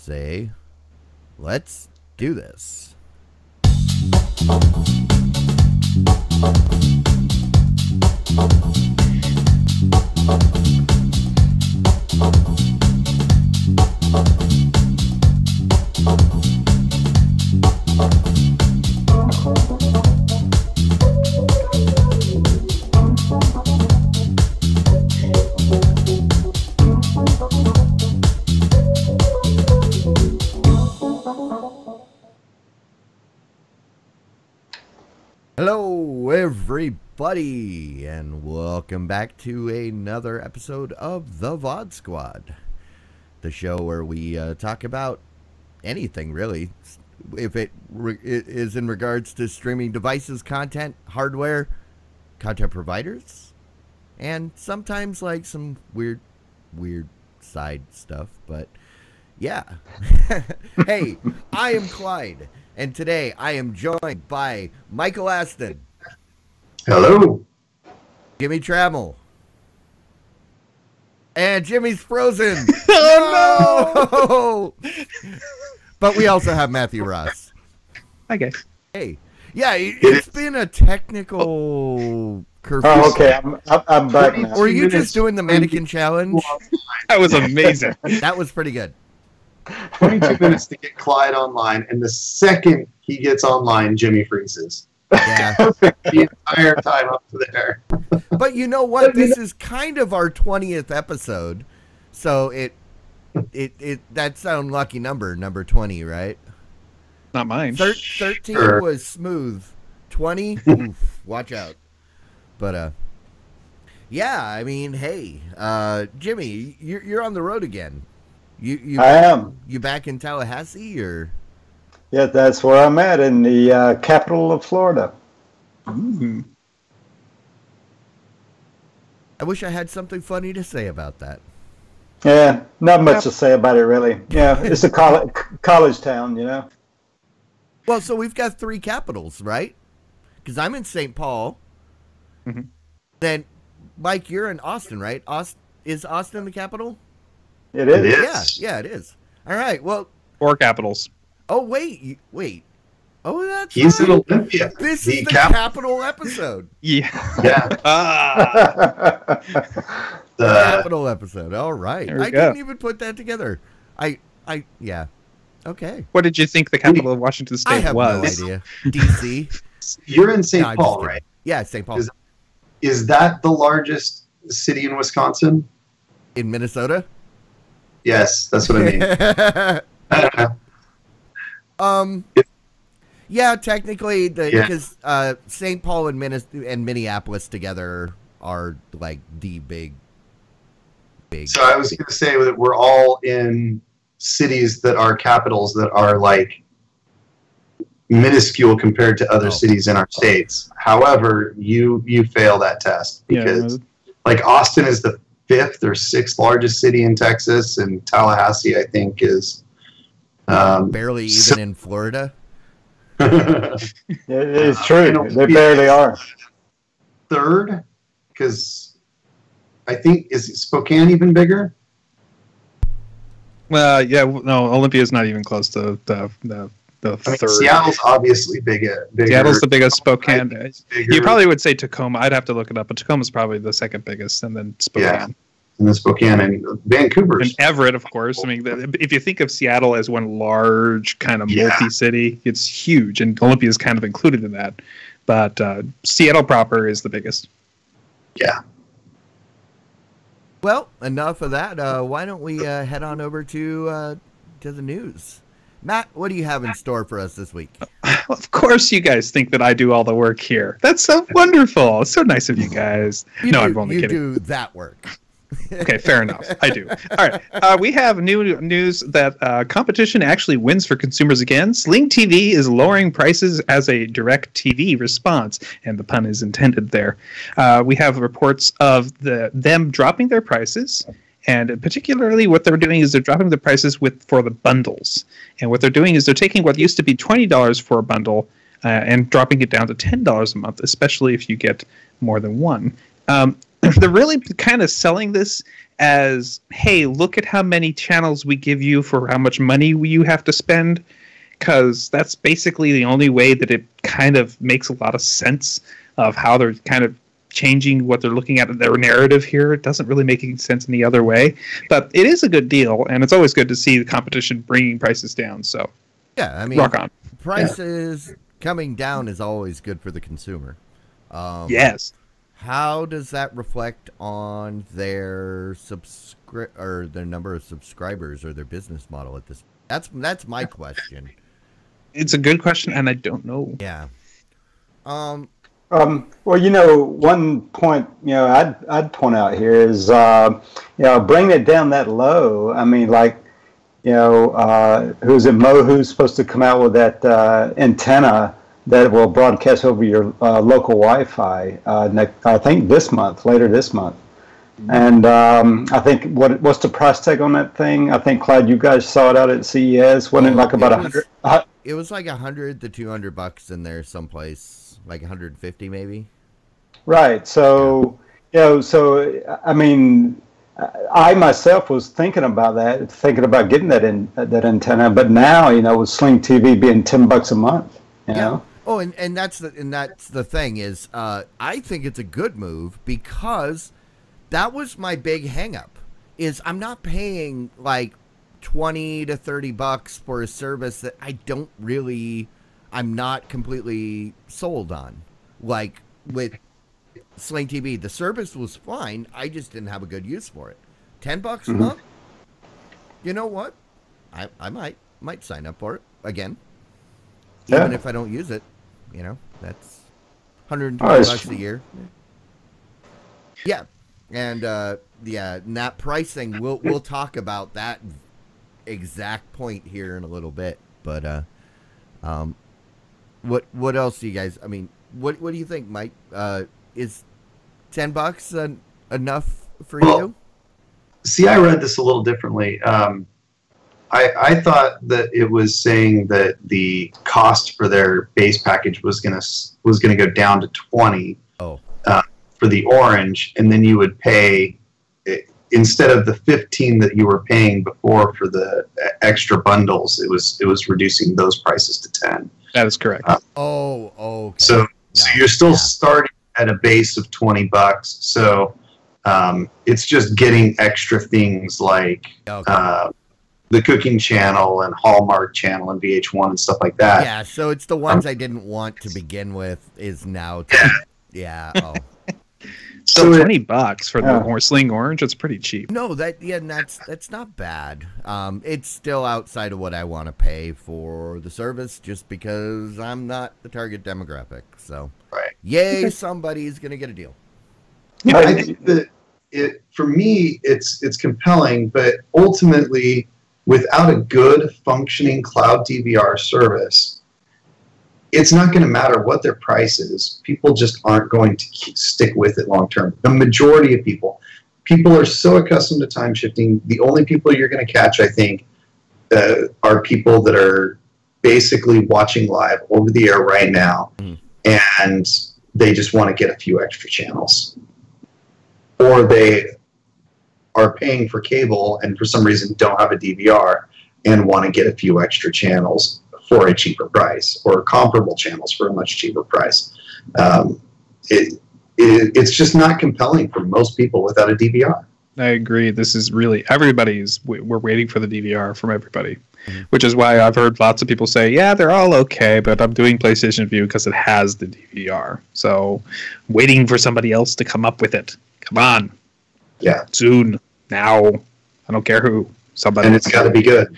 say, let's do this. Hello everybody, and welcome back to another episode of the VOD Squad, the show where we talk about anything really, if it is in regards to streaming devices, content, hardware, content providers, and sometimes like some weird side stuff, but yeah. Hey, I am Clyde. And today I am joined by Michael Aston. Hello. Jimmy Trammell. And Jimmy's frozen. Oh no! But we also have Matthew Ross. Hi guys. Hey. Yeah, it's been a technical curfew. Oh, okay. I'm back now. Were you just doing the mannequin challenge? That was amazing. That was pretty good. 22 minutes to get Clyde online, and the second he gets online, Jimmy freezes. Yeah. The entire time up to there. But you know what? This is kind of our 20th episode, so that's an unlucky number 20, right? Not mine. 13 Sure. was smooth. 20, oof, watch out. But yeah, I mean, hey, Jimmy, you're on the road again. I am. You back in Tallahassee, or? Yeah, that's where I'm at, in the capital of Florida. Ooh. I wish I had something funny to say about that. Yeah, not much to say about it, really. Yeah, it's a college town, you know. Well, so we've got 3 capitals, right? Because I'm in St. Paul. Mm-hmm. Then, Mike, you're in Austin, right? Is Austin the capital? It is. It is. Yeah, it is. All right. Well. 4 capitals. Oh wait. Oh, that's He's right. in Olympia. This is the capital episode. Yeah. Yeah. The capital episode. All right. There we I go. didn't even put that together. Yeah. Okay. What did you think the capital of Washington I State have was? no idea. DC. You're in No, St. I'm Paul, just kidding. right? Yeah, St. Paul. Is that the largest city in Wisconsin? In Minnesota. Yes, that's what I mean. Yeah, technically, Yeah. because St. Paul and Minneapolis together are like the big. So I was going to say that we're all in cities that are capitals that are like minuscule compared to other cities in our states. However, you fail that test because like Austin is the 5th or 6th largest city in Texas, and Tallahassee, I think, is barely even in Florida. It's true. They barely are. 3rd, because I think, is Spokane even bigger? Well, yeah, no, Olympia is not even close to the I mean, 3rd. Seattle's obviously bigger. Seattle's the biggest. Spokane. Bigger. You probably would say Tacoma. I'd have to look it up, but Tacoma's probably the 2nd biggest, and then Spokane. Yeah. And then Spokane and Vancouver. And Everett, of course. I mean, if you think of Seattle as one large kind of multi-city, it's huge, and Olympia is kind of included in that. But Seattle proper is the biggest. Yeah. Well, enough of that. Why don't we head on over to the news? Matt, what do you have in store for us this week? Of course you guys think that I do all the work here. That's so wonderful. It's so nice of you guys. I'm only kidding. You do that work. Okay, fair enough. I do. All right. We have new news that competition actually wins for consumers again. Sling TV is lowering prices as a direct TV response, and the pun is intended there. We have reports of them dropping their prices, and particularly what they're doing is they're dropping the prices for the bundles. And what they're doing is they're taking what used to be $20 for a bundle and dropping it down to $10 a month, especially if you get more than one. they're really kind of selling this as, hey, look at how many channels we give you for how much money you have to spend, because that's basically the only way that it kind of makes a lot of sense of how they're kind of changing what they're looking at their narrative here. It doesn't really make any sense any other way, but it is a good deal, and it's always good to see the competition bringing prices down. So yeah, I mean, rock on. Prices coming down is always good for the consumer. Yes. How does that reflect on their their number of subscribers or their business model at this? That's my question. It's a good question, and I don't know. Yeah. Well, you know, one point, you know, I'd point out here is, you know, bringing it down that low. I mean, like, you know, who's it? Mo, who's supposed to come out with that antenna that will broadcast over your local Wi-Fi? I think later this month. And I think what's the price tag on that thing? I think, Clyde, you guys saw it out at CES. Wasn't it like about $100? It was like $100 to $200 in there someplace, like 150 maybe. Right. So you know, so I mean, I myself was thinking about getting that antenna, but now, you know, with Sling TV being $10 a month, you know. Oh, and that's the thing is, I think it's a good move because that was my big hang-up, is I'm not paying like $20 to $30 for a service that I'm not completely sold on. Like with Sling TV, the service was fine. I just didn't have a good use for it. $10 a month. You know what? I might sign up for it again, even if I don't use it. You know, that's $120 a year. Yeah. And and that pricing, we'll talk about that exact point here in a little bit. But what else do you guys? I mean, what do you think, Mike? Is $10 enough for you? See, I read this a little differently. I thought that it was saying that the cost for their base package was gonna go down to $20. Oh. For the orange, and then you would pay, instead of the $15 that you were paying before for the extra bundles, it was reducing those prices to $10. That is correct. Okay. So you're still starting at a base of $20. So it's just getting extra things like the cooking channel and Hallmark channel and VH1 and stuff like that. Yeah. So it's the ones I didn't want to begin with is now. Yeah. Oh. So $20 for the Sling Orange, it's pretty cheap. No, that's not bad. It's still outside of what I want to pay for the service, just because I'm not the target demographic. So, yay, somebody's gonna get a deal. Yeah, I think that for me, it's compelling, but ultimately, without a good functioning cloud DVR service, it's not going to matter what their price is. People just aren't going to stick with it long term. The majority of people are so accustomed to time shifting. The only people you're going to catch, I think, are people that are basically watching live over the air right now, and they just want to get a few extra channels. Or they are paying for cable and for some reason don't have a DVR and want to get a few extra channels for a cheaper price, or comparable channels for a much cheaper price. It's just not compelling for most people without a DVR. I agree. This is really, we're waiting for the DVR from everybody, which is why I've heard lots of people say, yeah, they're all okay, but I'm doing PlayStation View because it has the DVR. So waiting for somebody else to come up with it. Come on. Yeah. Soon. Now. I don't care who. Somebody. And it's got to be good.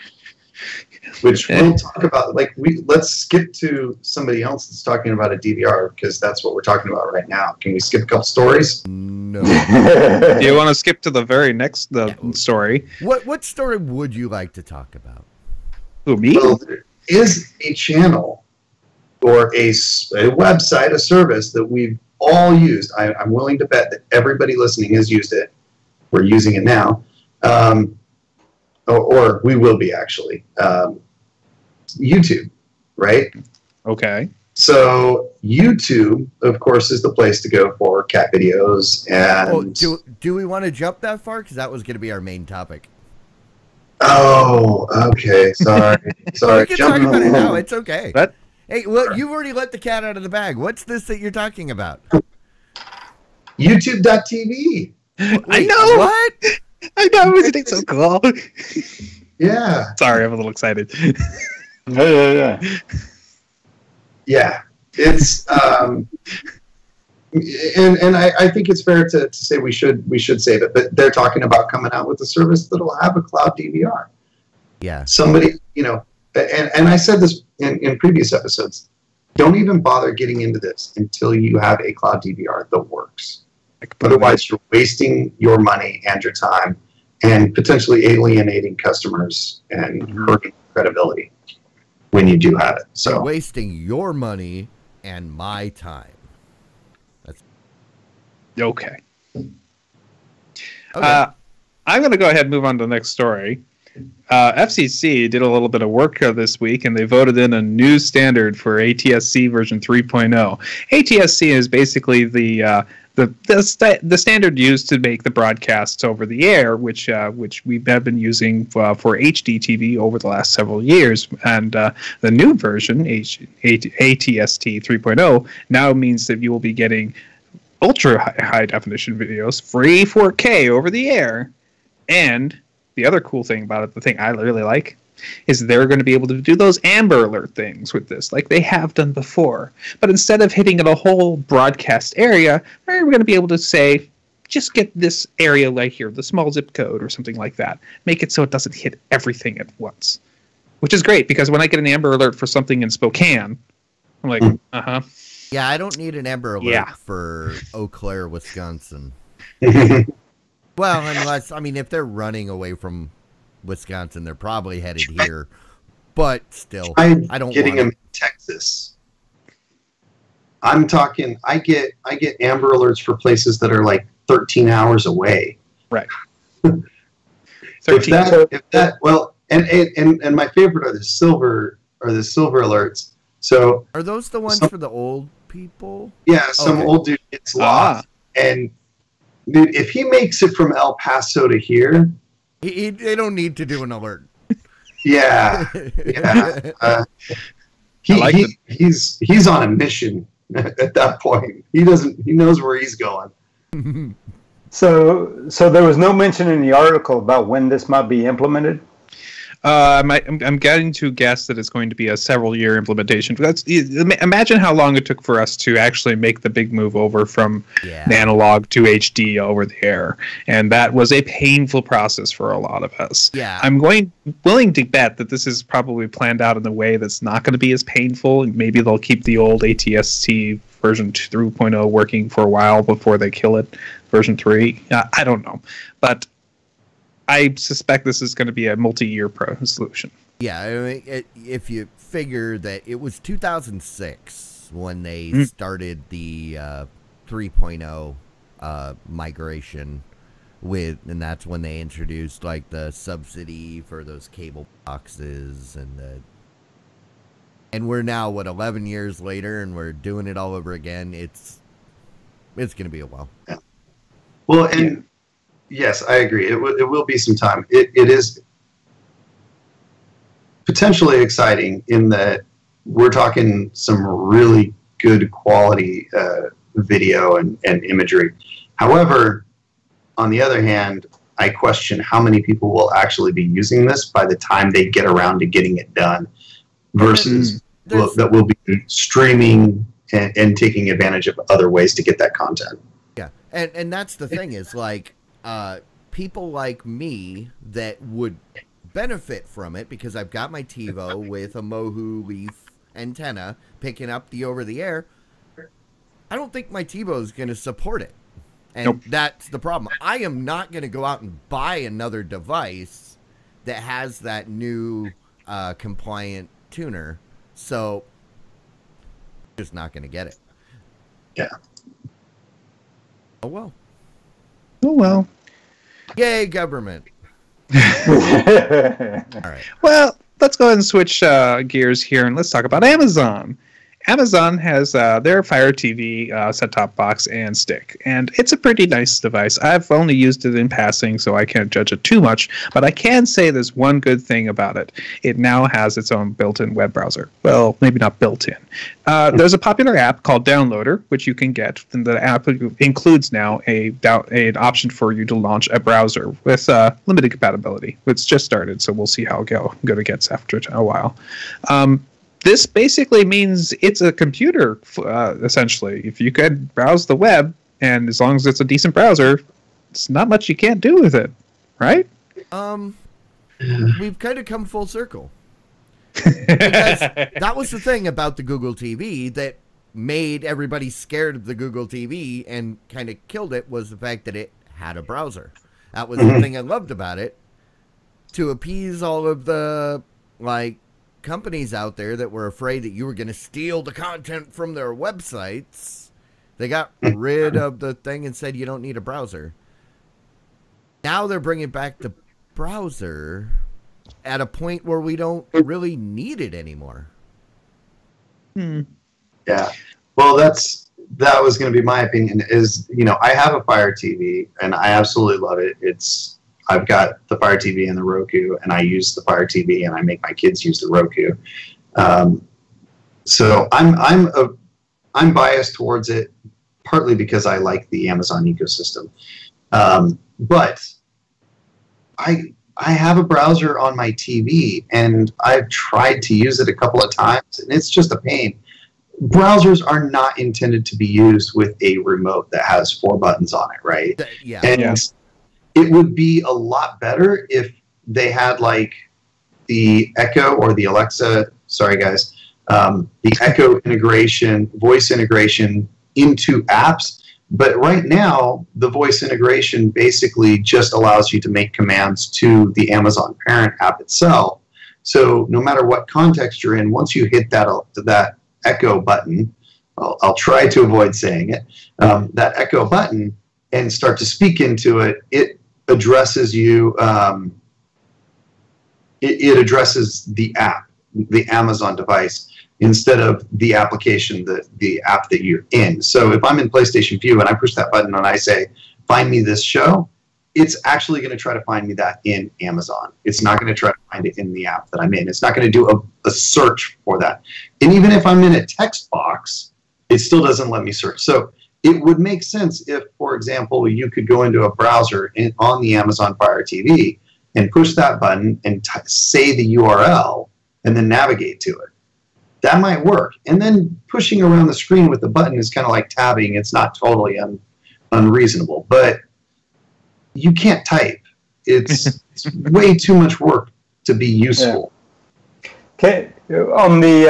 Which we'll talk about. Like, let's skip to somebody else that's talking about a DVR, because that's what we're talking about right now. Can we skip a couple stories? No. Do you want to skip to the very next story? What story would you like to talk about? Who, me? Well, there is a channel or a website, a service that we've all used. I'm willing to bet that everybody listening has used it. We're using it now. Or we will be, actually. YouTube, right? Okay. So YouTube, of course, is the place to go for cat videos. And do we want to jump that far? Because that was going to be our main topic. Oh, okay. Sorry. We can talk about it now. It's okay. What? Hey, well, you've already let the cat out of the bag. What's this that you're talking about? YouTube.tv. I know. What? I know. Isn't it so cool? Yeah. Sorry, I'm a little excited. Yeah. It's and I think it's fair to say we should save it, but they're talking about coming out with a service that'll have a cloud DVR. Yeah. Somebody, and I said this in previous episodes, don't even bother getting into this until you have a cloud DVR that works. Otherwise, you're wasting your money and your time and potentially alienating customers and hurting credibility when you do have it. So you're wasting your money and my time. That's okay. I'm going to go ahead and move on to the next story. FCC did a little bit of work this week, and they voted in a new standard for ATSC version 3.0. ATSC is basically the standard used to make the broadcasts over the air, which we have been using for HD TV over the last several years. And the new version, ATST 3.0, now means that you will be getting ultra high definition videos, free 4K over the air. And the other cool thing about it, the thing I really like, is they're going to be able to do those Amber Alert things with this, like they have done before. But instead of hitting a whole broadcast area, we're going to be able to say, just get this area right here, the small zip code or something like that. Make it so it doesn't hit everything at once. Which is great, because when I get an Amber Alert for something in Spokane, I'm like, uh-huh. Yeah, I don't need an Amber Alert for Eau Claire, Wisconsin. Well, unless, if they're running away from Wisconsin, they're probably headed here. But still, I don't getting them in Texas. I'm talking, I get Amber Alerts for places that are like 13 hours away. Right. 13. And my favorite are the silver alerts. So are those the ones for the old people? Yeah, some old dude gets lost, and dude, if he makes it from El Paso to here, they don't need to do an alert. Yeah. He's on a mission at that point. He knows where he's going. So there was no mention in the article about when this might be implemented? I'm getting to guess that it's going to be a several-year implementation. Imagine how long it took for us to actually make the big move over from analog to HD over the air, and that was a painful process for a lot of us. Yeah, I'm willing to bet that this is probably planned out in a way that's not going to be as painful. Maybe they'll keep the old ATST version 3.0 working for a while before they kill it. Version 3, I don't know, but I suspect this is going to be a multi-year solution. Yeah, if you figure that it was 2006 when they started the 3.0 migration and that's when they introduced like the subsidy for those cable boxes and we're now 11 years later and we're doing it all over again. It's going to be a while. Yeah. Well, and yes, I agree. It will be some time. It is potentially exciting in that we're talking some really good quality video and imagery. However, on the other hand, I question how many people will actually be using this by the time they get around to getting it done versus that will be streaming and taking advantage of other ways to get that content. Yeah, and that's the thing is like people like me that would benefit from it because I've got my TiVo with a Mohu Leaf antenna picking up the over-the-air. I don't think my TiVo is going to support it. And that's the problem. I am not going to go out and buy another device that has that new compliant tuner. So, I'm just not going to get it. Yeah. Oh, well. Oh, well. Yay, government. All right. Well, let's go ahead and switch gears here and let's talk about Amazon. Amazon has their Fire TV set-top box and stick, and it's a pretty nice device. I've only used it in passing, so I can't judge it too much, but I can say there's one good thing about it. It now has its own built-in web browser. Well, maybe not built-in. There's a popular app called Downloader, which you can get, and the app includes now an option for you to launch a browser with limited compatibility. It's just started, so we'll see how good it gets after a while. This basically means it's a computer, essentially. If you could browse the web, and as long as it's a decent browser, it's not much you can't do with it, right? We've kind of come full circle. Because that was the thing about the Google TV that made everybody scared of the Google TV and kind of killed it, was the fact that it had a browser. That was the thing I loved about it. To appease all of the, companies out there that were afraid that you were going to steal the content from their websites, they got rid of the thing and said you don't need a browser. Now they're bringing back the browser at a point where we don't really need it anymore. Yeah. Well, that was going to be my opinion. Is, I have a Fire TV and I absolutely love it. I've got the Fire TV and the Roku, and I use the Fire TV, and I make my kids use the Roku. So I'm biased towards it, partly because I like the Amazon ecosystem. But I have a browser on my TV, and I've tried to use it a couple of times, and it's just a pain. Browsers are not intended to be used with a remote that has 4 buttons on it, right? Yeah. And it would be a lot better if they had the Echo or the Alexa, sorry guys, the Echo integration, voice integration into apps. But right now, the voice integration basically just allows you to make commands to the Amazon parent app itself. So no matter what context you're in, once you hit that Echo button, I'll try to avoid saying it, that Echo button, and start to speak into it, it addresses you, it addresses the app, the Amazon device, instead of the application, the app that you're in. So if I'm in PlayStation View and I push that button and I say, find me this show, it's actually going to try to find me that in Amazon. It's not going to try to find it in the app that I'm in. It's not going to do a search for that. And even if I'm in a text box, it still doesn't let me search. So it would make sense if, for example, you could go into a browser on the Amazon Fire TV and push that button and say the URL and then navigate to it. That might work. And then pushing around the screen with the button is kind of like tabbing. It's not totally unreasonable, but you can't type. It's way too much work to be useful. Yeah. Okay. On the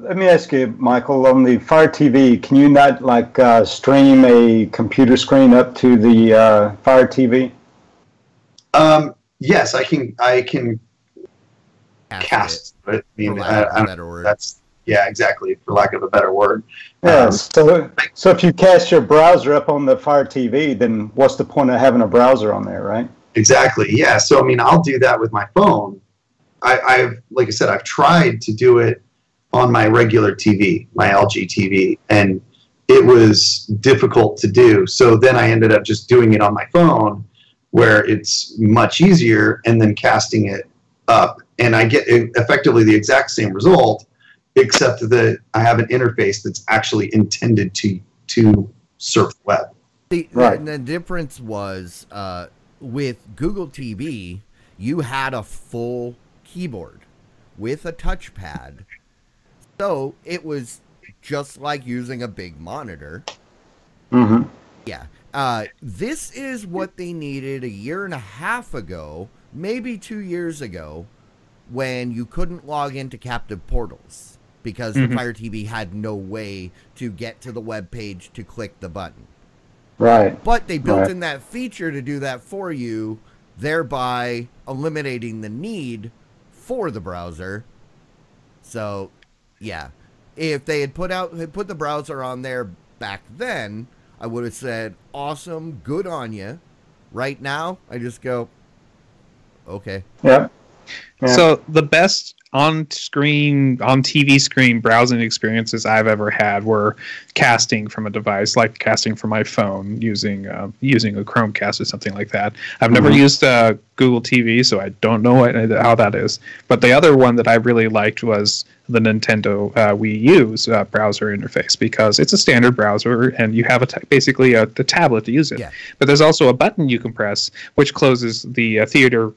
let me ask you, Michael, on the Fire TV, can you not stream a computer screen up to the Fire TV? Yes, I can cast it. I mean, that's exactly, for lack of a better word. Yeah. So if you cast your browser up on the Fire TV, then what's the point of having a browser on there, right? Exactly. Yeah. So I mean, I'll do that with my phone. Like I said, I've tried to do it on my regular TV, my LG TV, and it was difficult to do. So then I ended up just doing it on my phone, where it's much easier, and then casting it up, and I get effectively the exact same result, except that I have an interface that's actually intended to surf the web. The difference was with Google TV, you had a full keyboard with a touchpad, so it was just like using a big monitor. Mm-hmm. Yeah. This is what they needed a year and a half ago, maybe 2 years ago, when you couldn't log into captive portals because the Fire TV had no way to get to the web page to click the button. Right. But they built in that feature to do that for you, thereby eliminating the need for the browser. So, yeah. If they had put the browser on there back then, I would have said, awesome, good on you. Right now, I just go, okay. Yeah. Yeah. So the best on TV screen browsing experiences I've ever had were casting from a device, like casting from my phone using a Chromecast or something like that. I've never used Google TV, so I don't know how that is. But the other one that I really liked was the Nintendo Wii U's browser interface, because it's a standard browser and you have basically the tablet to use it. Yeah. But there's also a button you can press which closes the theater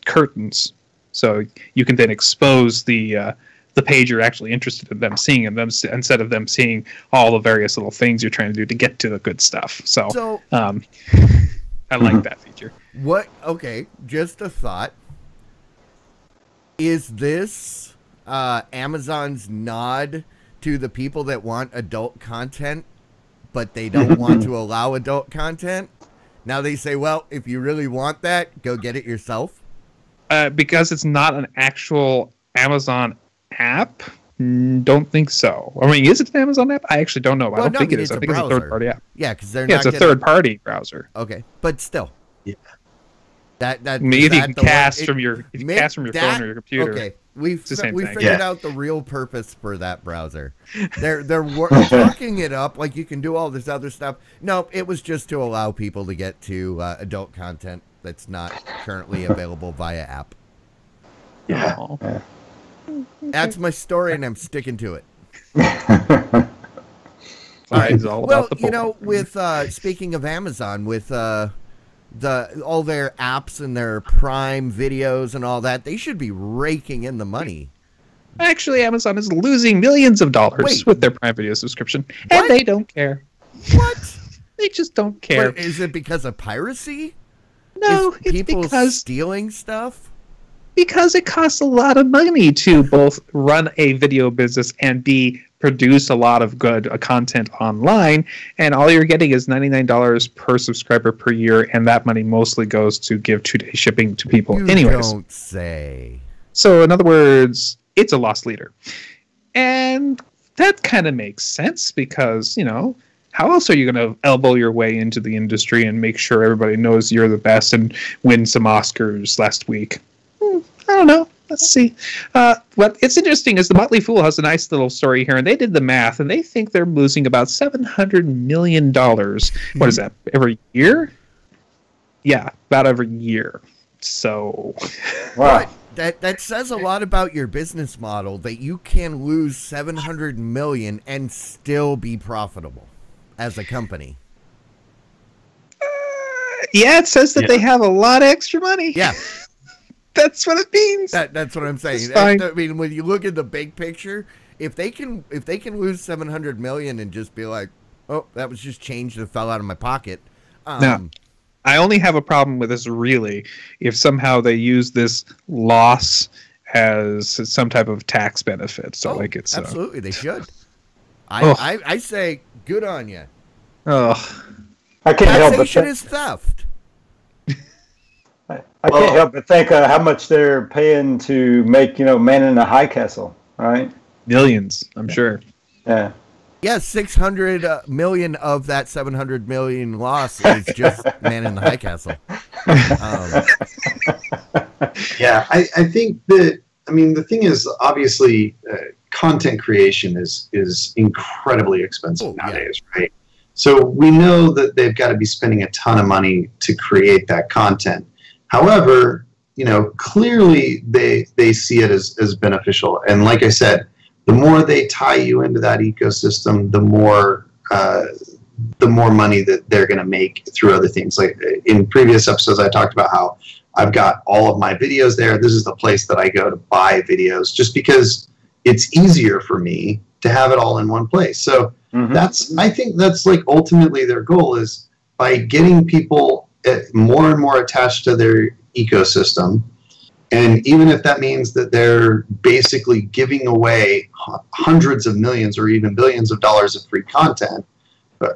curtains. So you can then expose the page you're actually interested in them seeing, and instead of them seeing all the various little things you're trying to do to get to the good stuff. So I like that feature. What? Okay, just a thought. Is this Amazon's nod to the people that want adult content, but they don't want to allow adult content? Now they say, well, if you really want that, go get it yourself. Because it's not an actual Amazon app? Don't think so. I mean, is it an Amazon app? I actually don't know. Well, I don't think it is. I think it's a third-party app. Yeah, because they're it's a third-party browser. Okay, but still. Yeah. Maybe you can cast from your phone or your computer. Okay, we thing. figured out the real purpose for that browser. They're talking it up like you can do all this other stuff. No, it was just to allow people to get to adult content that's not currently available via app. Yeah. Oh. That's my story, and I'm sticking to it. All right. Well, you know, with speaking of Amazon, with all their apps and their Prime videos and all that, they should be raking in the money. Actually, Amazon is losing millions of dollars with their Prime Video subscription, and they don't care. What? They just don't care. What, is it because of piracy? No, it's people because stealing stuff. Because it costs a lot of money to both run a video business and produce a lot of good content online, and all you're getting is $99 per subscriber per year, and that money mostly goes to give 2-day shipping to people. Anyways, don't say. So in other words, it's a loss leader, and that kind of makes sense because, you know, how else are you going to elbow your way into the industry and make sure everybody knows you're the best and win some Oscars last week? I don't know. Let's see. What it's interesting is the Motley Fool has a nice little story here, and they did the math, and they think they're losing about $700 million. What is that, every year? Yeah, about every year. So, wow. That says a lot about your business model, that you can lose $700 million and still be profitable as a company. Yeah, it says that they have a lot of extra money. Yeah. That's what it means. That's what I'm saying. I mean, when you look at the big picture, if they can lose $700 million and just be like, oh, that was just change that fell out of my pocket. Now, I only have a problem with this really if somehow they use this loss as some type of tax benefit. So like it's absolutely they should. I say good on you. Oh, I can't help but taxation is theft. I can't help but think how much they're paying to make, you know, Man in the High Castle, right? Millions, I'm sure. Yeah. Yeah, 600 million of that 700 million loss is just Man in the High Castle. Yeah, I think that, I mean, the thing is, obviously, content creation is incredibly expensive nowadays, right? So we know that they've got to be spending a ton of money to create that content. However, you know, clearly they see it as beneficial. And like I said, the more they tie you into that ecosystem, the more money that they're going to make through other things. Like in previous episodes, I talked about how I've got all of my videos there. This is the place that I go to buy videos just because it's easier for me to have it all in one place. So I think that's like ultimately their goal is by getting people more and more attached to their ecosystem. And even if that means that they're basically giving away hundreds of millions or even billions of dollars of free content,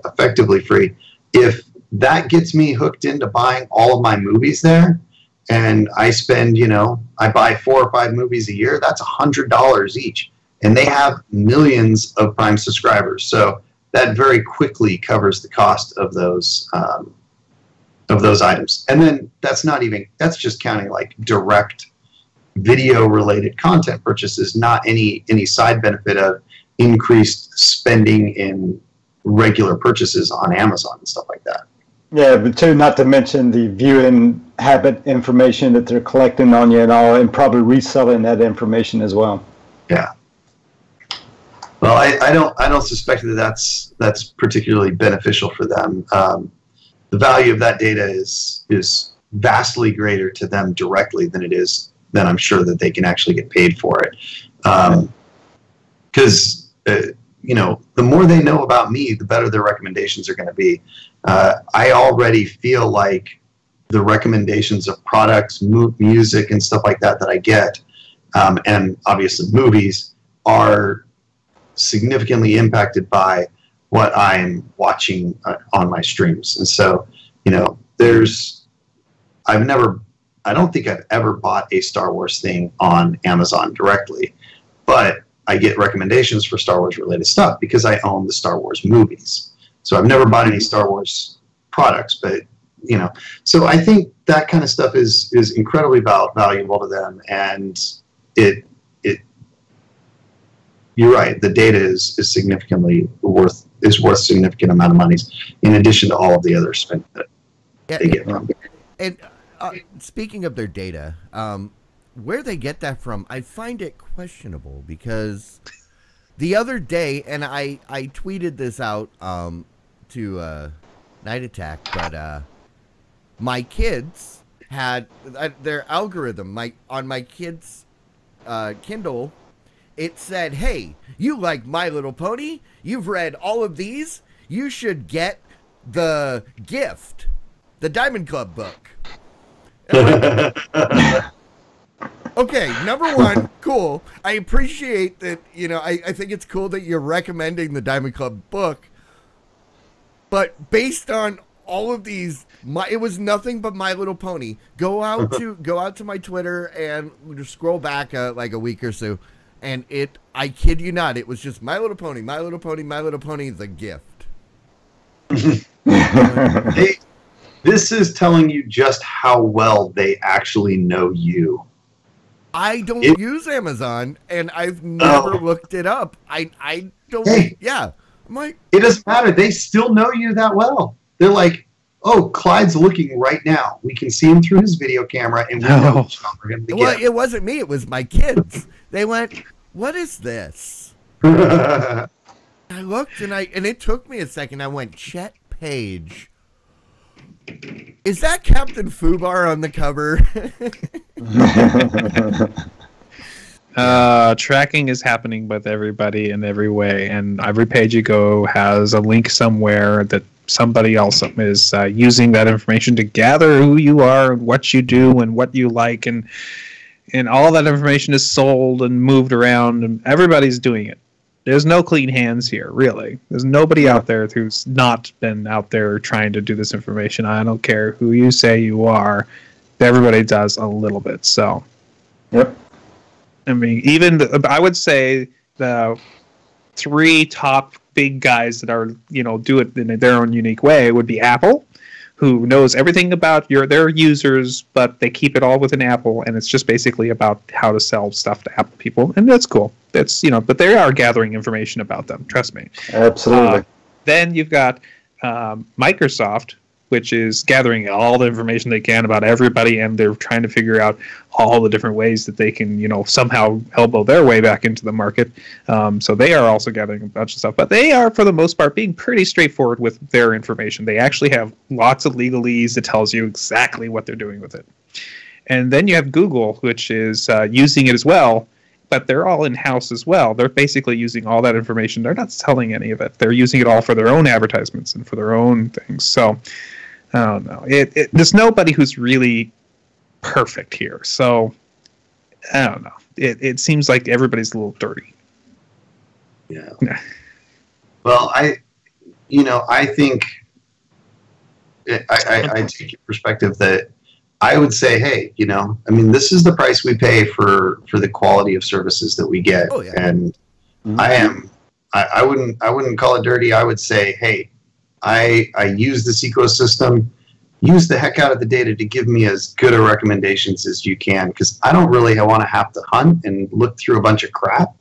effectively free, if that gets me hooked into buying all of my movies there, and I spend, you know, I buy 4 or 5 movies a year, that's $100 each. And they have millions of Prime subscribers. So that very quickly covers the cost of those items. And then that's just counting like direct video-related content purchases, not any side benefit of increased spending in regular purchases on Amazon and stuff like that. Yeah, but too, not to mention the viewing habit information that they're collecting on you and all, and probably reselling that information as well. Yeah. Well, I don't suspect that that's particularly beneficial for them. The value of that data is vastly greater to them directly than I'm sure that they can actually get paid for it. Because you know, the more they know about me, the better their recommendations are going to be. I already feel like the recommendations of products, music, and stuff like that I get, and obviously movies, are significantly impacted by what I'm watching on my streams. And so, you know, I don't think I've ever bought a Star Wars thing on Amazon directly, but I get recommendations for Star Wars related stuff because I own the Star Wars movies. So I've never bought any Star Wars products, but, you know, so I think that kind of stuff is incredibly valuable to them. And you're right, the data is significantly worth significant amount of money in addition to all of the other spend that they get from it. And speaking of their data, where they get that from, I find it questionable, because the other day, and I tweeted this out to Night Attack, but my kids had their algorithm on my kids' Kindle. It said, "Hey, you like My Little Pony? You've read all of these? You should get the gift, the Diamond Club book." Okay, number one, cool. I appreciate that, you know, I think it's cool that you're recommending the Diamond Club book. But based on all of these, it was nothing but My Little Pony. Go out to my Twitter and just scroll back like a week or so. And I kid you not, it was just My Little Pony, My Little Pony, My Little Pony, the gift. This is telling you just how well they actually know you. I don't use Amazon, and I've never looked it up. I don't. Hey, yeah, I'm like, it doesn't matter. They still know you that well. They're like, oh, Clyde's looking right now. We can see him through his video camera, and we know which one we're going to get. Well, it wasn't me. It was my kids. They went, "What is this?" I looked, and it took me a second. I went, Chet Page. Is that Captain Fubar on the cover? Tracking is happening with everybody in every way, and every page you go has a link somewhere that somebody else is using that information to gather who you are and what you do and what you like, and all that information is sold and moved around, and everybody's doing it. There's no clean hands here, really. There's nobody out there who's not been out there trying to do this information. I don't care who you say you are. Everybody does a little bit. So, yep. I mean, I would say the three top big guys that are, you know, do it in their own unique way would be Apple, who knows everything about their users, but they keep it all within Apple, and it's just basically about how to sell stuff to Apple people, and that's cool. That's, you know, but they are gathering information about them. Trust me. Absolutely. Then you've got Microsoft, which is gathering all the information they can about everybody, and they're trying to figure out all the different ways that they can, you know, somehow elbow their way back into the market. So they are also gathering a bunch of stuff, but they are, for the most part, being pretty straightforward with their information. They actually have lots of legalese that tells you exactly what they're doing with it. And then you have Google, which is using it as well, but they're all in-house as well. They're basically using all that information. They're not selling any of it. They're using it all for their own advertisements and for their own things. So, I don't know. There's nobody who's really perfect here. So, I don't know. It seems like everybody's a little dirty. Yeah. Well, I think I take your perspective that I would say, hey, you know, I mean, this is the price we pay for the quality of services that we get. Oh, yeah. And I wouldn't call it dirty. I would say, hey, I use this ecosystem. use the heck out of the data to give me as good a recommendations as you can, because I don't really want to have to hunt and look through a bunch of crap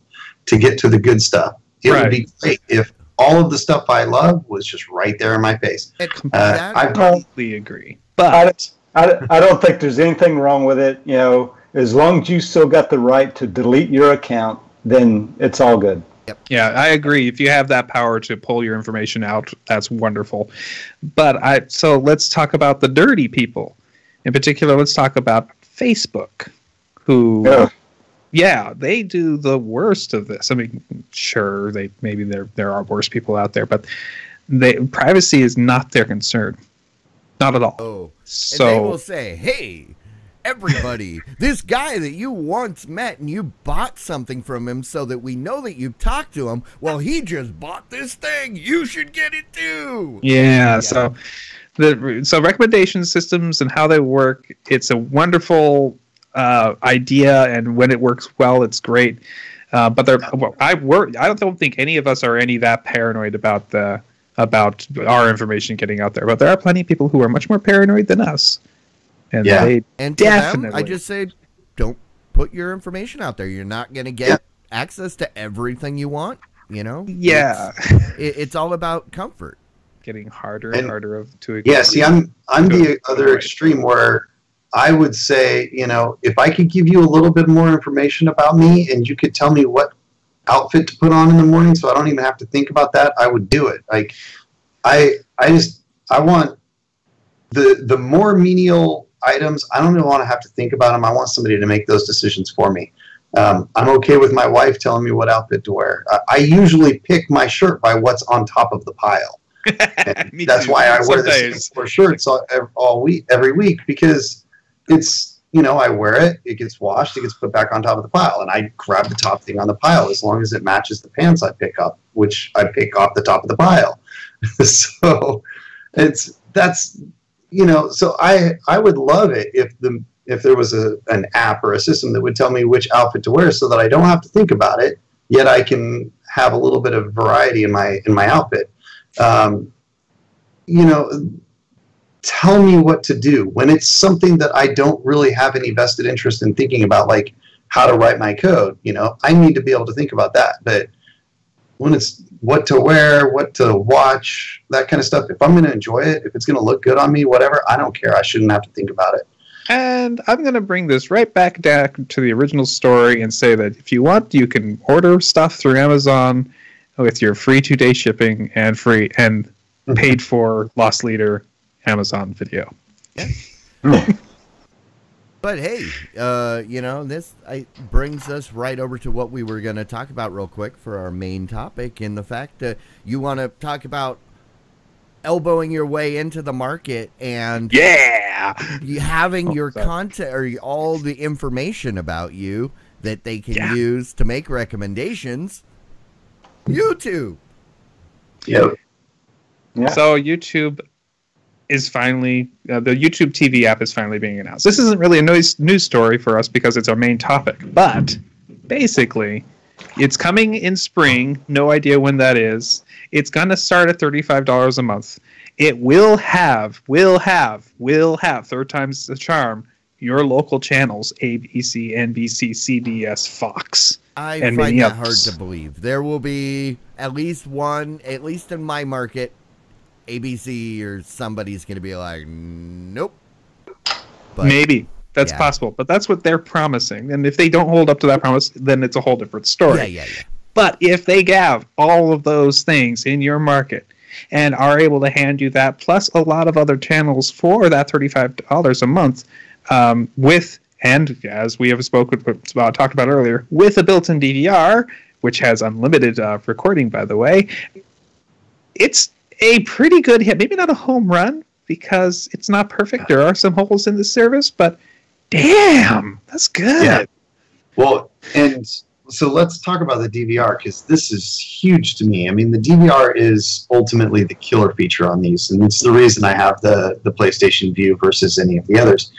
to get to the good stuff. It would be great if all of the stuff I love was just right there in my face. I completely agree. But I don't think there's anything wrong with it. You know, as long as you still got the right to delete your account, then it's all good. Yep. Yeah, I agree. If you have that power to pull your information out, that's wonderful. But so let's talk about the dirty people. In particular, let's talk about Facebook, who, they do the worst of this. I mean, sure, maybe there are worse people out there, but privacy is not their concern, not at all. Oh, so and they will say, "Hey, everybody, this guy that you once met and you bought something from him so that we know that you talked to him, well, he just bought this thing. You should get it too." Yeah. So recommendation systems and how they work, it's a wonderful idea, and when it works well, it's great. But I don't think any of us are that paranoid about our information getting out there. But there are plenty of people who are much more paranoid than us. And they definitely. Them, I just say, don't put your information out there. You're not going to get access to everything you want. You know. Yeah. It's all about comfort. Getting harder and harder to ignore. Yeah. See, I'm the other extreme where I would say, you know, if I could give you a little bit more information about me and you could tell me what outfit to put on in the morning, so I don't even have to think about that, I would do it. Like, I want the more menial items. I don't even want to have to think about them. I want somebody to make those decisions for me. I'm okay with my wife telling me what outfit to wear. I usually pick my shirt by what's on top of the pile. That's why I wear the same 4 shirts every week, because it's, you know, I wear it, it gets washed, it gets put back on top of the pile, and I grab the top thing on the pile as long as it matches the pants I pick up, which I pick off the top of the pile. So that's you know, so I would love it if there was an app or a system that would tell me which outfit to wear, so that I don't have to think about it, yet I can have a little bit of variety in my outfit. You know, tell me what to do when it's something that I don't really have any vested interest in thinking about, like how to write my code. You know, I need to be able to think about that. But when it's what to wear, what to watch, that kind of stuff, if I'm going to enjoy it, if it's going to look good on me, whatever, I don't care. I shouldn't have to think about it. And I'm going to bring this right back down to the original story and say that if you want, you can order stuff through Amazon with your free 2-day shipping and free and paid for loss leader Amazon video. Yeah. But hey, you know, this brings us right over to what we were going to talk about real quick for our main topic, and the fact that you want to talk about elbowing your way into the market and having your content or all the information about you that they can use to make recommendations. YouTube. Yep. Yeah. So YouTube is finally, the YouTube TV app is finally being announced. This isn't really a news story for us because it's our main topic, but basically it's coming in spring. No idea when that is. It's going to start at $35 a month. It will have, third time's the charm, your local channels, ABC, NBC, CBS, Fox. I find that hard to believe. There will be at least one, at least in my market, ABC or somebody's going to be like, nope. But, maybe. That's possible. But that's what they're promising. And if they don't hold up to that promise, then it's a whole different story. Yeah. But if they have all of those things in your market and are able to hand you that, plus a lot of other channels for that $35 a month, and as we have talked about earlier, with a built-in DVR, which has unlimited recording, by the way, it's a pretty good hit. Maybe not a home run because it's not perfect. There are some holes in the service, but damn, that's good. Yeah. Well, and so let's talk about the DVR, because this is huge to me. I mean, the DVR is ultimately the killer feature on these, and it's the reason I have the PlayStation Vue versus any of the others.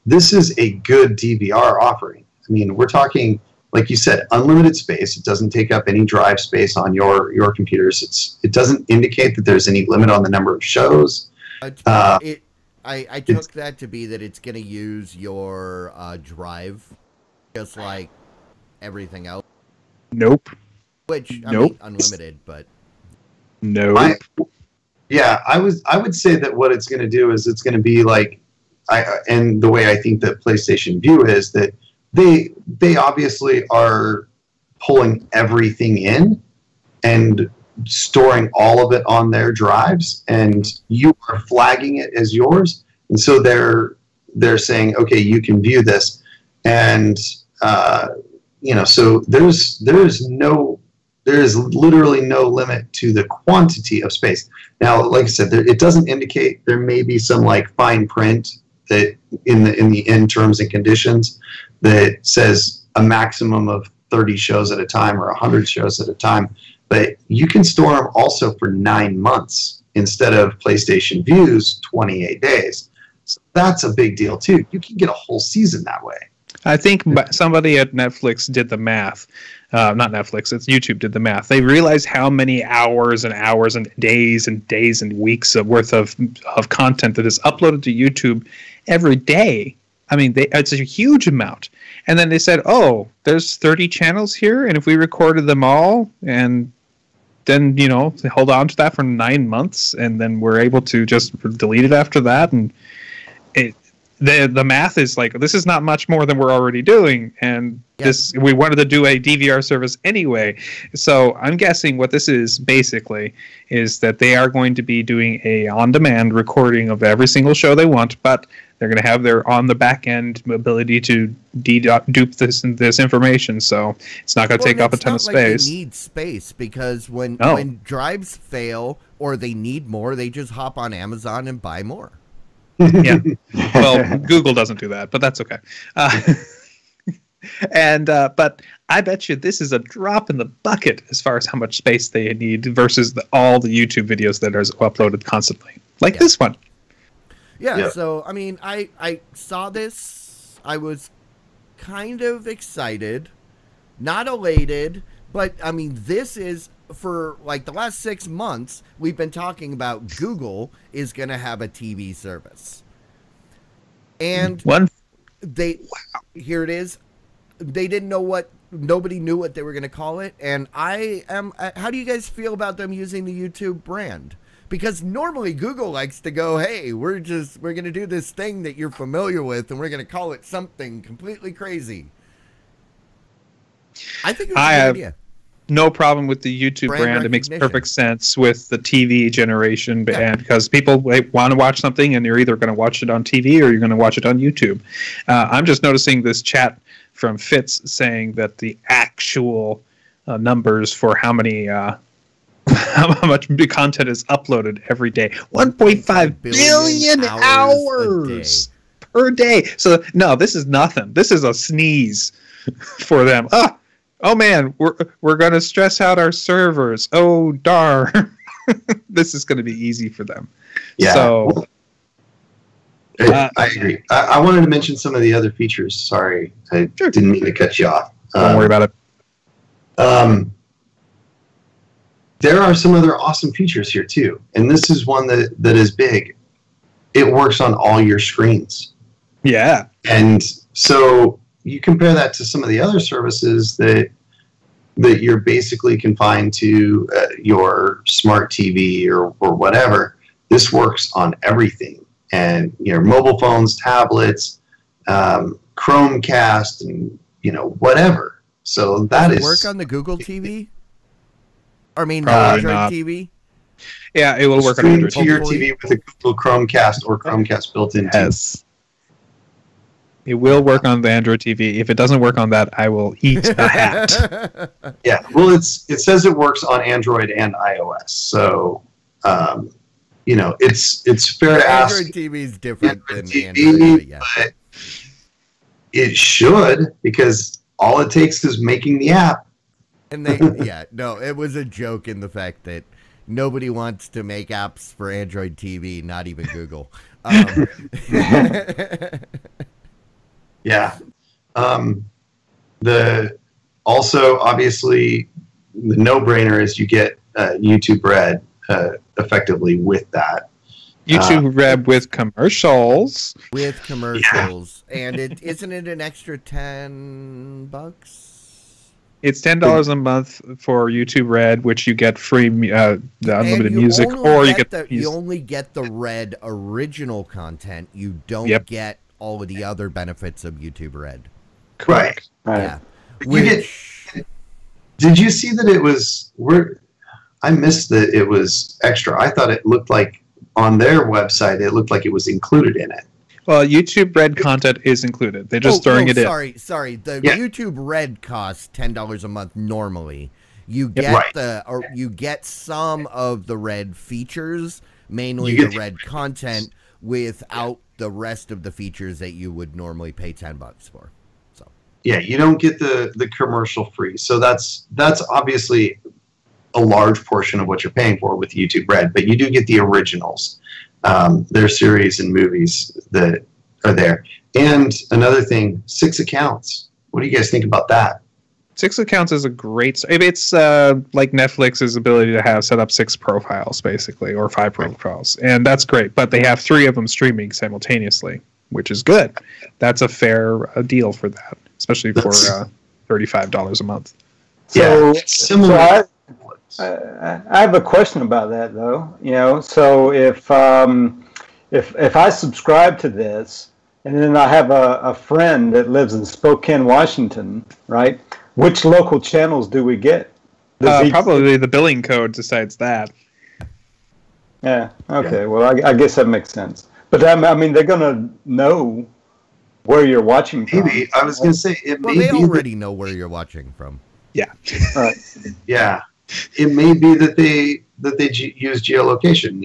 This is a good DVR offering. I mean, we're talking, like you said, unlimited space. It doesn't take up any drive space on your computers. It doesn't indicate that there's any limit on the number of shows. I took that to be that it's going to use your drive, just like everything else. Nope. Which, I mean, unlimited, but... Nope. Yeah, I would say that what it's going to do is it's going to be like, and the way I think that PlayStation View is that they obviously are pulling everything in and storing all of it on their drives, and you are flagging it as yours, and so they're saying, okay, you can view this, and so there is literally no limit to the quantity of space. Now, like I said, it doesn't indicate. There may be some like fine print that in the end terms and conditions that says a maximum of 30 shows at a time or 100 shows at a time. But you can store them also for 9 months instead of PlayStation View's 28 days. So that's a big deal too. You can get a whole season that way. I think somebody at Netflix did the math. Not Netflix, it's YouTube did the math. They realized how many hours and hours and days and weeks of worth of content that is uploaded to YouTube every day. I mean, it's a huge amount. And then they said, oh, there's 30 channels here, and if we recorded them all and then, hold on to that for 9 months, and then we're able to just delete it after that, and the math is like, this is not much more than we're already doing, and we wanted to do a DVR service anyway. So I'm guessing what this is basically is that they are going to be doing a on-demand recording of every single show they want, but they're going to have their on the back end ability to dupe this information, so it's not going to take up a ton of space. They need space because when drives fail or they need more, they just hop on Amazon and buy more. Yeah. Well, Google doesn't do that, but that's okay. But I bet you this is a drop in the bucket as far as how much space they need versus all the YouTube videos that are uploaded constantly, like this one. Yeah, so, I mean, I saw this. I was kind of excited, not elated, but, I mean, this is, for, like, the last 6 months, we've been talking about Google is going to have a TV service. And here it is. They didn't know nobody knew what they were going to call it, and how do you guys feel about them using the YouTube brand? Because normally Google likes to go, hey, we're going to do this thing that you're familiar with, and we're going to call it something completely crazy. I think it's a good idea. No problem with the YouTube brand. It makes perfect sense with the TV generation band because people want to watch something, and you're either going to watch it on TV or you're going to watch it on YouTube. I'm just noticing this chat from Fitz saying that the actual numbers for how much content is uploaded every day. 1.5 billion hours per day. So, no, this is nothing. This is a sneeze for them. Oh man, we're going to stress out our servers. Oh, darn. This is going to be easy for them. Yeah. So, I agree. I wanted to mention some of the other features. Sorry, I didn't mean to cut you off. Don't worry about it. There are some other awesome features here too, and this is one that is big. It works on all your screens. Yeah. And so you compare that to some of the other services that you're basically confined to your smart TV or whatever. This works on everything, and your mobile phones, tablets, Chromecast, and whatever. So that is work on the Google TV. I mean, Android TV. Yeah, it will work on Android to your TV with a Google Chromecast or Chromecast built in. Yes. It will work on the Android TV. If it doesn't work on that, I will eat a hat. Yeah, well, it says it works on Android and iOS. So, it's fair to ask. Android TV is different than TV, Android, but it should, because all it takes is making the app. And it was a joke in the fact that nobody wants to make apps for Android TV, not even Google. Yeah. Also, obviously, the no-brainer is you get YouTube Red effectively with that. YouTube Red with commercials. With commercials, and isn't it an extra $10? It's $10 a month for YouTube Red, which you get free the unlimited music, or you only get the Red original content. You don't get all of the other benefits of YouTube Red. Right. Yeah. Did you see that it was? I missed that it was extra. I thought it looked like on their website it looked like it was included in it. Well, YouTube Red content is included. They're just throwing it in. Sorry. The YouTube Red costs $10 a month normally. You get you get some of the Red features, mainly the Red content, without the rest of the features that you would normally pay $10 for. So yeah, you don't get the commercial free. So that's obviously a large portion of what you're paying for with YouTube Red, but you do get the originals. Their series and movies that are there. And another thing, 6 accounts. What do you guys think about that? 6 accounts is a great... It's like Netflix's ability to have set up 6 profiles, basically, or 5 profiles. And that's great. But they have 3 of them streaming simultaneously, which is good. That's a fair deal for that, especially for $35 a month. So, similar. I have a question about that, though. So if I subscribe to this, and then I have a friend that lives in Spokane, Washington, right? Which local channels do we get? Probably the billing code decides that. Yeah. Okay. Yeah. Well, I guess that makes sense. But I mean, they're gonna know where you're watching from. Maybe I was gonna say it. Well, they already know where you're watching from. Yeah. Right. Yeah. It may be that they use geolocation.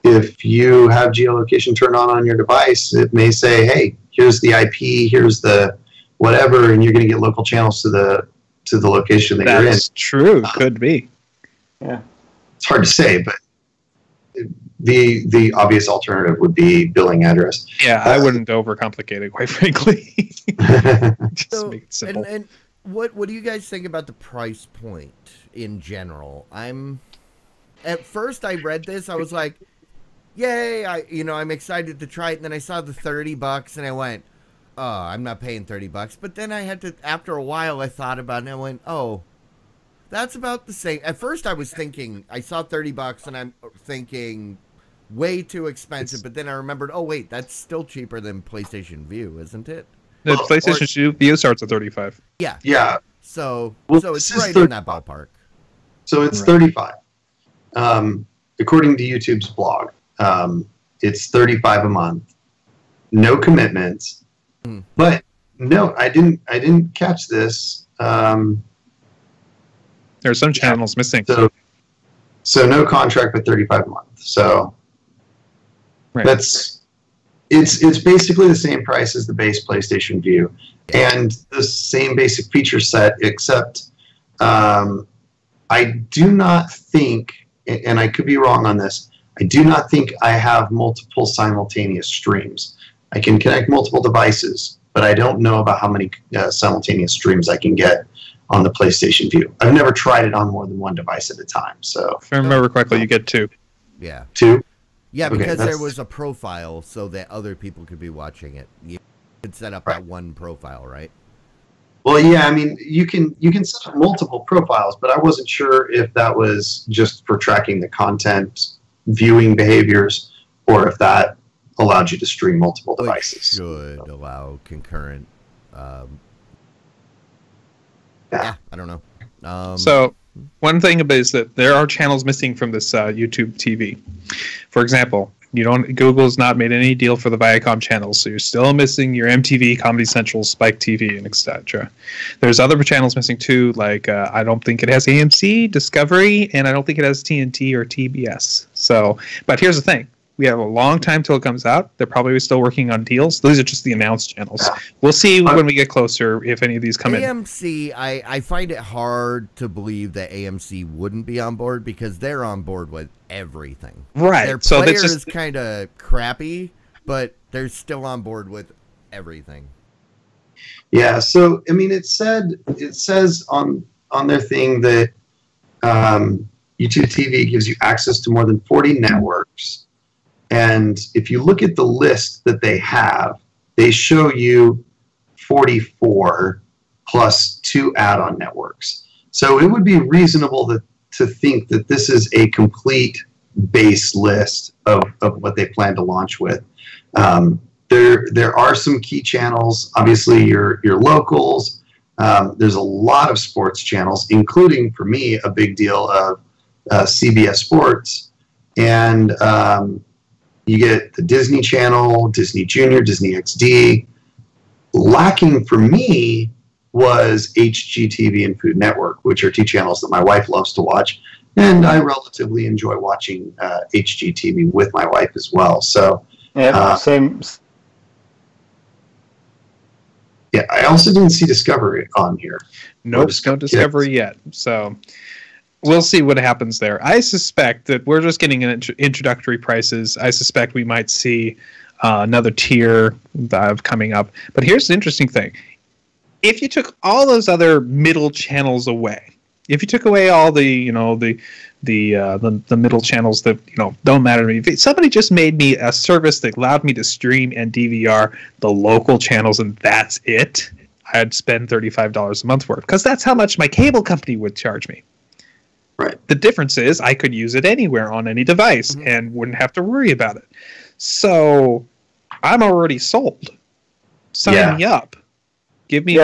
If you have geolocation turned on your device, it may say, "Hey, here's the IP, here's the whatever," and you're going to get local channels to the location that you're in. That's true. Could be. Yeah, it's hard to say, but the obvious alternative would be billing address. Yeah, I wouldn't overcomplicate it, quite frankly. Just make it simple. And what do you guys think about the price point in general? At first I read this, I was like, yay, I'm excited to try it, and then I saw the $30 and I went, oh, I'm not paying $30. But then I had to, after a while I thought about it and I went, oh, that's about the same. At first I was thinking, I saw $30 and I'm thinking way too expensive, but then I remembered, oh wait, that's still cheaper than PlayStation Vue, isn't it? The PlayStation Vue starts at $35. Yeah. Yeah. So it's right in that ballpark. So it's $35. According to YouTube's blog, it's $35 a month. No commitments. But no, I didn't catch this. There's some channels missing. So no contract, but $35 a month. So it's basically the same price as the base PlayStation Vue, and the same basic feature set, except I do not think, and I could be wrong on this, I do not think I have multiple simultaneous streams. I can connect multiple devices, but I don't know about how many simultaneous streams I can get on the PlayStation Vue. I've never tried it on more than one device at a time. So if I remember correctly, you get 2. Yeah. 2? Yeah, because there was a profile so that other people could be watching it. You could set up that one profile, right? Well, yeah, I mean, you can set up multiple profiles, but I wasn't sure if that was just for tracking the content, viewing behaviors, or if that allowed you to stream multiple devices. It should allow concurrent. Yeah, I don't know. So one thing is that there are channels missing from this YouTube TV. For example, Google's not made any deal for the Viacom channels, so you're still missing your MTV, Comedy Central, Spike TV, and etc. There's other channels missing too, like I don't think it has AMC, Discovery, and I don't think it has TNT or TBS. So, but here's the thing. We have a long time till it comes out. They're probably still working on deals. Those are just the announced channels. We'll see when we get closer if any of these come in. AMC, I find it hard to believe that AMC wouldn't be on board because they're on board with everything. Right. Their player is kind of crappy, but they're still on board with everything. Yeah. So I mean, it says on their thing that YouTube TV gives you access to more than 40 networks. And if you look at the list that they have, they show you 44 plus 2 add-on networks. So it would be reasonable to think that this is a complete base list of what they plan to launch with. There are some key channels, obviously your locals. There's a lot of sports channels, including, for me, a big deal of CBS Sports. And you get the Disney Channel, Disney Junior, Disney XD. Lacking for me was HGTV and Food Network, which are 2 channels that my wife loves to watch. And I relatively enjoy watching HGTV with my wife as well. So, same. Yeah, I also didn't see Discovery on here. Nope, no Discovery yet. So we'll see what happens there. I suspect that we're just getting introductory prices. I suspect we might see another tier coming up. But here's the interesting thing. If you took all those other middle channels away, if you took away all the middle channels that don't matter to me, if somebody just made me a service that allowed me to stream and DVR the local channels and that's it, I'd spend $35 a month for it, because that's how much my cable company would charge me. Right. The difference is I could use it anywhere on any device and wouldn't have to worry about it. So I'm already sold. Sign me up. Give me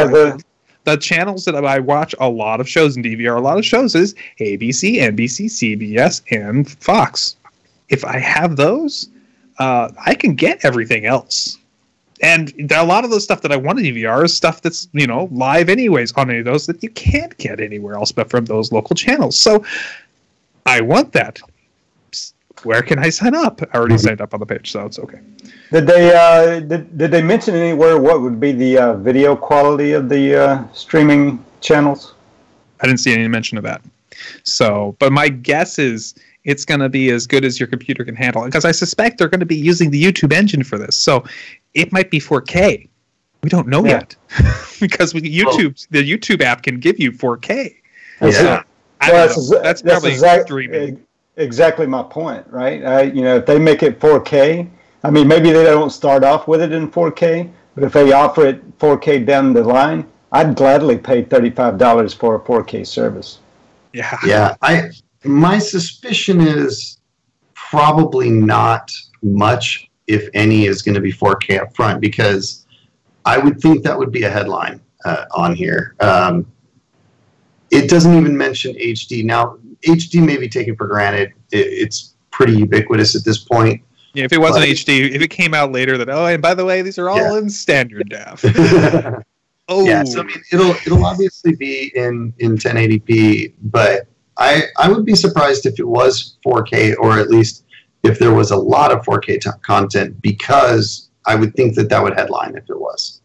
the channels that I watch a lot of shows in DVR. A lot of shows is ABC, NBC, CBS, and Fox. If I have those, I can get everything else. And a lot of the stuff that I want to DVR is stuff that's live anyways on any of those that you can't get anywhere else but from those local channels. So I want that. Where can I sign up? I already signed up on the page, so it's okay. Did they mention anywhere what would be the video quality of the streaming channels? I didn't see any mention of that. So, but my guess is it's going to be as good as your computer can handle, because I suspect they're going to be using the YouTube engine for this. So it might be 4K. We don't know yet because the YouTube app can give you 4K. Yeah, that's probably streaming. Exactly my point, right? If they make it 4K, I mean, maybe they don't start off with it in 4K, but if they offer it 4K down the line, I'd gladly pay $35 for a 4K service. Yeah. My suspicion is probably not much, if any, is going to be 4K up front, because I would think that would be a headline on here. It doesn't even mention HD. Now, HD may be taken for granted. It's pretty ubiquitous at this point. Yeah, if it wasn't HD, if it came out later that, and by the way, these are all in standard def. Yeah, so I mean, it'll obviously be in 1080p, but I would be surprised if it was 4K, or at least if there was a lot of 4K content, because I would think that would headline if it was.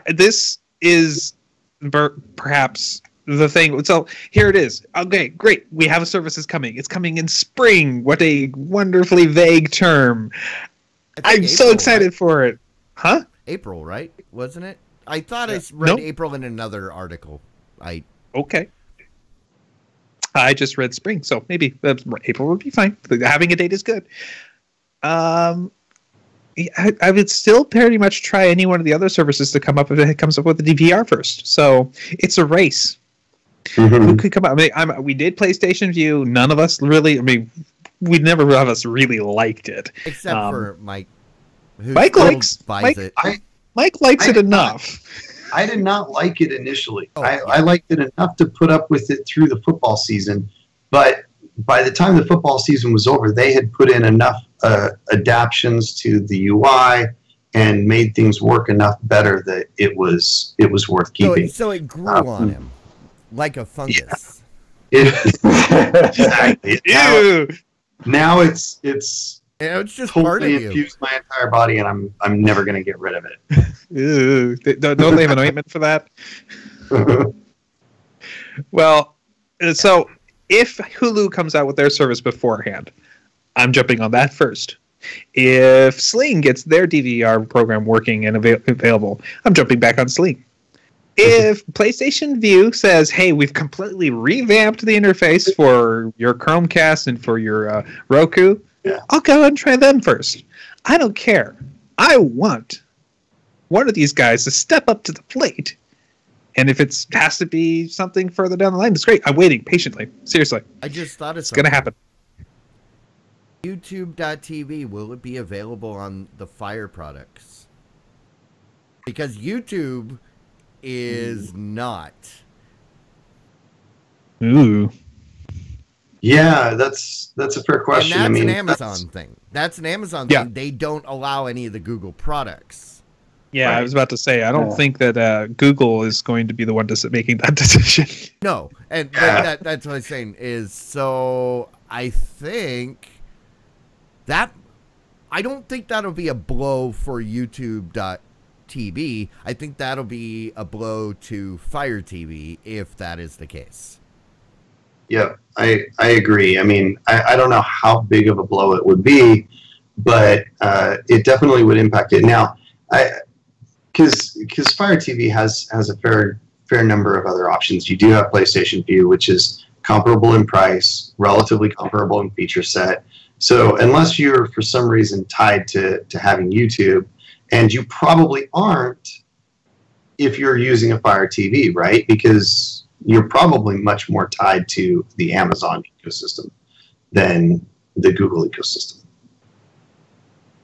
This is perhaps the thing. So here it is. Okay, great. We have a service is coming. It's coming in spring. What a wonderfully vague term. I'm so excited for it. Huh? April, right? Wasn't it? I thought I read April in another article. Okay. I just read spring, so maybe April would be fine. Having a date is good. I would still pretty much try any one of the other services to come up if it comes up with the DVR first. So it's a race. Who could come up? I mean, we did PlayStation View. None of us really. I mean, none of us really liked it, except for Mike. Mike likes it. Mike likes it enough. I did not like it initially. I liked it enough to put up with it through the football season, but by the time the football season was over, they had put in enough adaptions to the UI and made things work enough better that it was worth keeping. So it grew on him like a fungus. Yeah. Exactly. Now it's just totally infused my entire body, and I'm never going to get rid of it. Ew. Don't they have an ointment for that? Well, so if Hulu comes out with their service beforehand, I'm jumping on that first. If Sling gets their DVR program working and available, I'm jumping back on Sling. if PlayStation View says, hey, we've completely revamped the interface for your Chromecast and for your Roku, I'll go and try them first. I don't care. I want one of these guys to step up to the plate. And if it has to be something further down the line, it's great. I'm waiting patiently. Seriously. I just thought it's going to happen. YouTube.tv, will it be available on the Fire products? Because YouTube is not. Ooh. Yeah, that's a fair question. And that's an Amazon thing. That's an Amazon thing. They don't allow any of the Google products. Yeah, right. I was about to say, I don't think that Google is going to be the one making that decision. No, and that's what I'm saying is, so I think that, I don't think that'll be a blow for YouTube.tv. I think that'll be a blow to Fire TV if that is the case. Yeah, I agree. I mean, I don't know how big of a blow it would be, but it definitely would impact it. Now, because Fire TV has a fair number of other options. You do have PlayStation View, which is comparable in price, relatively comparable in feature set. So unless you're for some reason tied to having YouTube, and you probably aren't if you're using a Fire TV, right? Because you're probably much more tied to the Amazon ecosystem than the Google ecosystem.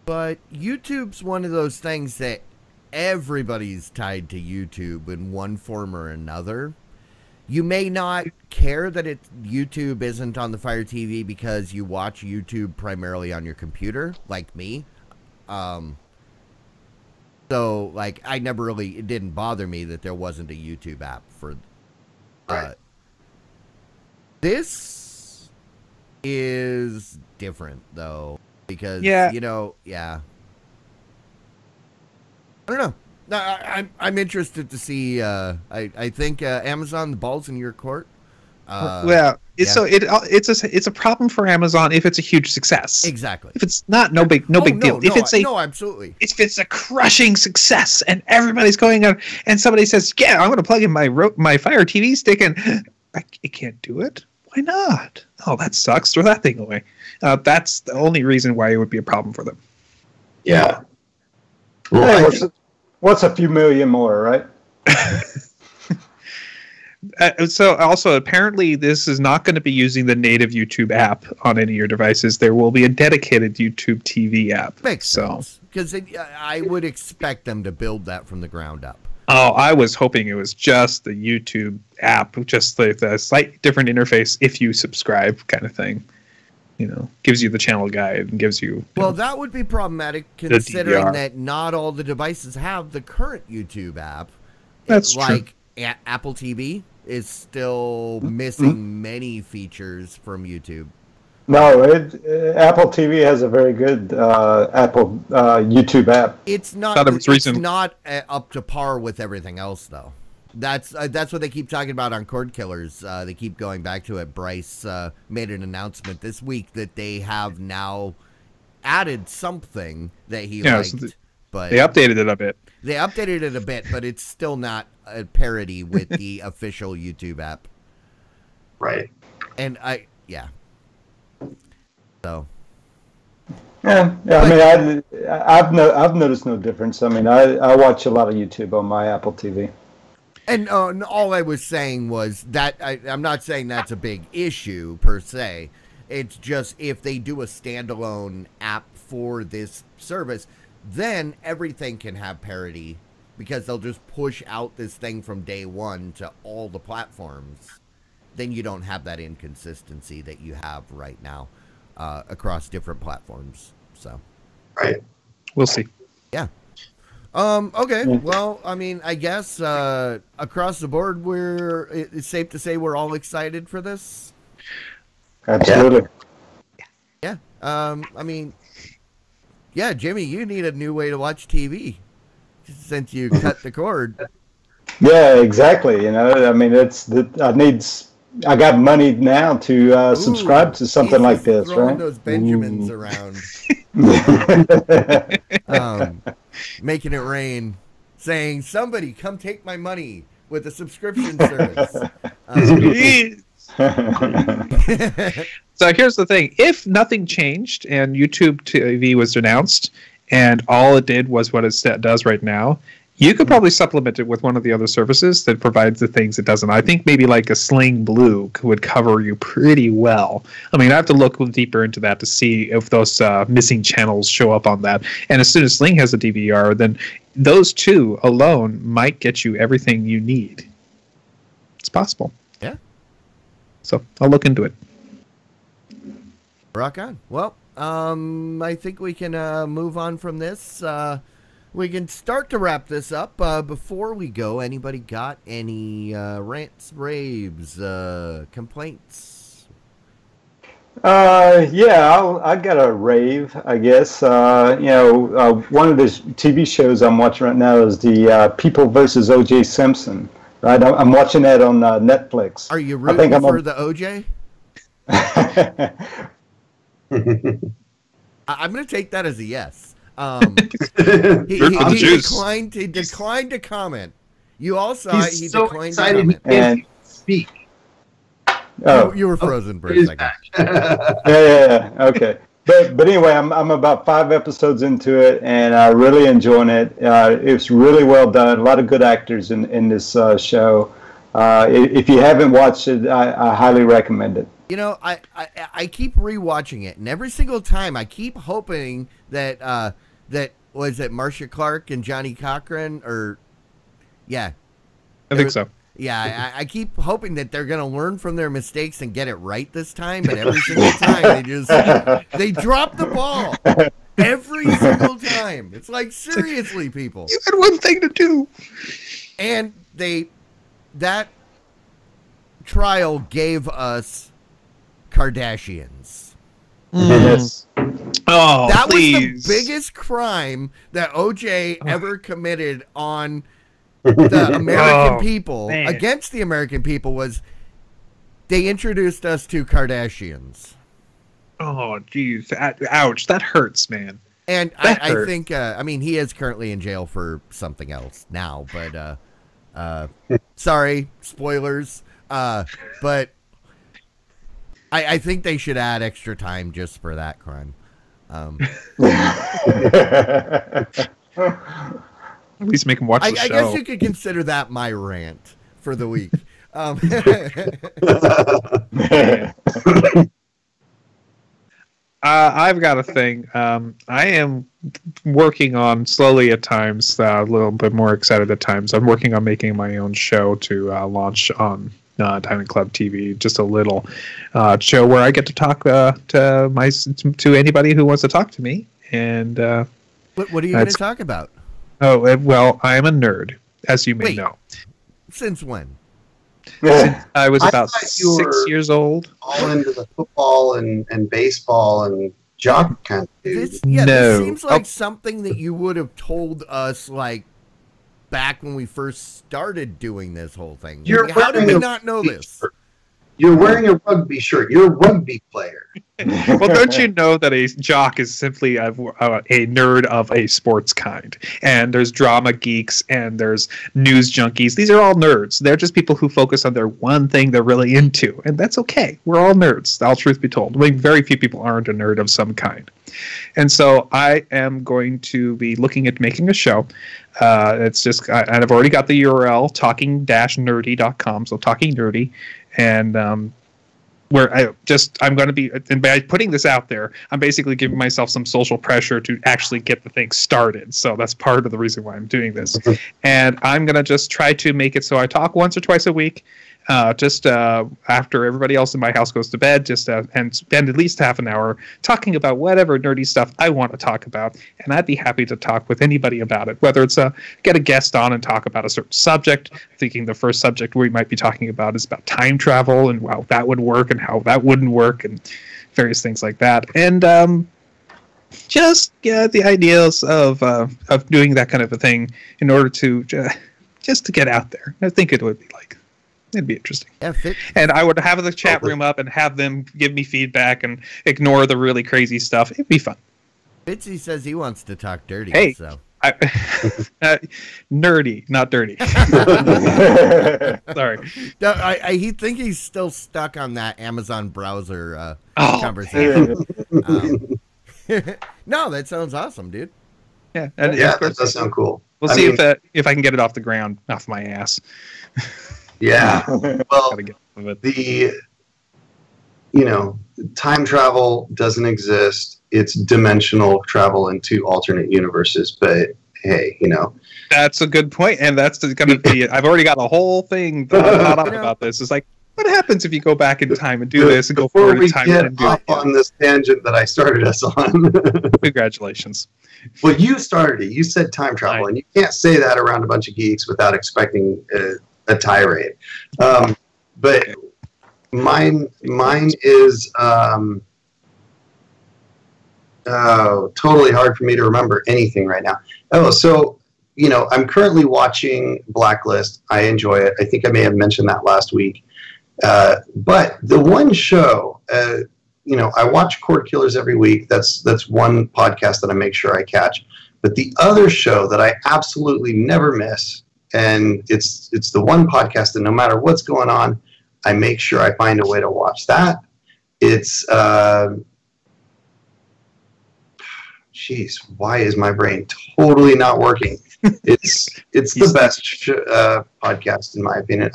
But YouTube's one of those things that everybody's tied to YouTube in one form or another. You may not care that YouTube isn't on the Fire TV because you watch YouTube primarily on your computer, like me. So, like, it didn't bother me that there wasn't a YouTube app for. This is different though, because I don't know. I'm interested to see. I think Amazon, the ball's in your court. It's a problem for Amazon if it's a huge success. Exactly. If it's not, no big deal. Absolutely. If it's a crushing success and everybody's going on, and somebody says, "Yeah, I'm going to plug in my Fire TV stick," and it can't do it. Why not? Oh, that sucks. Throw that thing away. That's the only reason why it would be a problem for them. Yeah. Well, what's a few million more, right? So also, apparently, this is not going to be using the native YouTube app on any of your devices. There will be a dedicated YouTube TV app. Makes sense. Because I would expect them to build that from the ground up. Oh, I was hoping it was just the YouTube app, just like the slight different interface if you subscribe kind of thing. You know, gives you the channel guide and gives you... Well, that would be problematic considering that not all the devices have the current YouTube app. That's true. Like Apple TV is still missing many features from YouTube. No, Apple TV has a very good Apple YouTube app. It's not. Not up to par with everything else, though. That's what they keep talking about on Cord Killers. They keep going back to it. Bryce made an announcement this week that they have now added something that he liked. So but they updated it a bit. They updated it a bit, but it's still not a parody with the official YouTube app. Right. And so. Yeah. I mean, I've noticed no difference. I mean, I watch a lot of YouTube on my Apple TV. And all I was saying was that I'm not saying that's a big issue per se. It's just if they do a standalone app for this service, then everything can have parity because they'll just push out this thing from day one to all the platforms. Then you don't have that inconsistency that you have right now across different platforms. So, right, we'll see. Yeah. Okay. Well, I mean, I guess across the board, it's safe to say we're all excited for this. Absolutely. Yeah. I mean, yeah, Jimmy, you need a new way to watch TV since you cut the cord. Yeah, exactly. You know, I mean, I got money now to subscribe to something like this, right? Those Benjamins around. Making it rain, saying, somebody come take my money. with a subscription service. So here's the thing. If nothing changed and YouTube TV was announced and all it did was what it does right now, you could probably supplement it with one of the other services that provides the things it doesn't. I think maybe like a Sling Blue would cover you pretty well. I mean, I have to look a little deeper into that to see if those missing channels show up on that. And as soon as Sling has a DVR, then those two alone might get you everything you need. It's possible. Yeah. So I'll look into it. Rock on. Well, I think we can move on from this. We can start to wrap this up. Before we go, anybody got any rants, raves, complaints? Yeah, I got a rave, I guess. One of the TV shows I'm watching right now is the People versus O.J. Simpson. Right, I'm watching that on Netflix. Are you rooting for the O.J.? I'm going to take that as a yes. He declined to comment. You all saw it. He declined to comment. And speak. Oh, you were frozen for a second. Yeah. Okay. But anyway, I'm about 5 episodes into it, and I'm really enjoying it. It's really well done. A lot of good actors in this show. If you haven't watched it, I highly recommend it. You know, I keep rewatching it, and every single time I keep hoping that that was it Marcia Clark and Johnny Cochran, or I think so. Yeah, I keep hoping that they're gonna learn from their mistakes and get it right this time, but every single time they drop the ball. Every single time. It's like, seriously, people. You had one thing to do. And that trial gave us Kardashians. Yes. Oh, that please. was the biggest crime that OJ ever committed on the American people, man. against the American people, was they introduced us to Kardashians. Oh, geez. Ouch. That hurts, man. And I think, I mean, he is currently in jail for something else now, but sorry, spoilers. But I think they should add extra time just for that crime. At least make him watch the show. I guess you could consider that my rant for the week. I've got a thing. I am working on, slowly at times, a little bit more excited at times. I'm working on making my own show to launch on Diamond Club TV. Just a little show where I get to talk to anybody who wants to talk to me. And what are you going to talk about? Oh, well, I am a nerd, as you may know. Since when? Since I was about 6 years old. All into the football and baseball and jock kind of dude. This seems like something that you would have told us, like, back when we first started doing this whole thing. How did we not know this? You're wearing a rugby shirt. You're a rugby player. Well, don't you know that a jock is simply a nerd of a sports kind? And there's drama geeks and there's news junkies. These are all nerds. They're just people who focus on their one thing they're really into. And that's okay. We're all nerds, all truth be told. I mean, very few people aren't a nerd of some kind. And so I am going to be looking at making a show. It's just, I've already got the URL, talking-nerdy.com, so Talking Nerdy. And where I'm going to be, and by putting this out there, I'm basically giving myself some social pressure to actually get the thing started. So that's part of the reason why I'm doing this. And I'm going to just try to make it so I talk once or twice a week, just after everybody else in my house goes to bed, and spend at least half an hour talking about whatever nerdy stuff I want to talk about. And I'd be happy to talk with anybody about it, whether it's get a guest on and talk about a certain subject. Thinking the first subject we might be talking about is about time travel and how that would work and how that wouldn't work and various things like that. And just the ideas of doing that kind of a thing in order to just to get out there. I think it would be it'd be interesting. Yeah, and I would have the chat room up and have them give me feedback and ignore the really crazy stuff. It'd be fun. Fitzy says he wants to talk dirty. Hey, so Nerdy, not dirty. Sorry. I think he's still stuck on that Amazon browser conversation. No, that sounds awesome, dude. Yeah, that does sound cool. We'll see if I can get it off the ground, off my ass. Yeah. Well, time travel doesn't exist. It's dimensional travel into alternate universes. But hey, that's a good point, and that's going to be. I've already got a whole thing thought up about this. It's like, what happens if you go back in time and do this and go forward in time and do it? On this tangent that I started us on. Congratulations. Well, you started it. You said time travel, and you can't say that around a bunch of geeks without expecting a tirade. But mine is totally hard for me to remember anything right now. Oh, so I'm currently watching Blacklist. I enjoy it. I think I may have mentioned that last week. But the one show, I watch Cord Killers every week. That's one podcast that I make sure I catch. But the other show that I absolutely never miss, and it's the one podcast that no matter what's going on, I make sure I find a way to watch that. It's why is my brain totally not working? It's the best podcast in my opinion.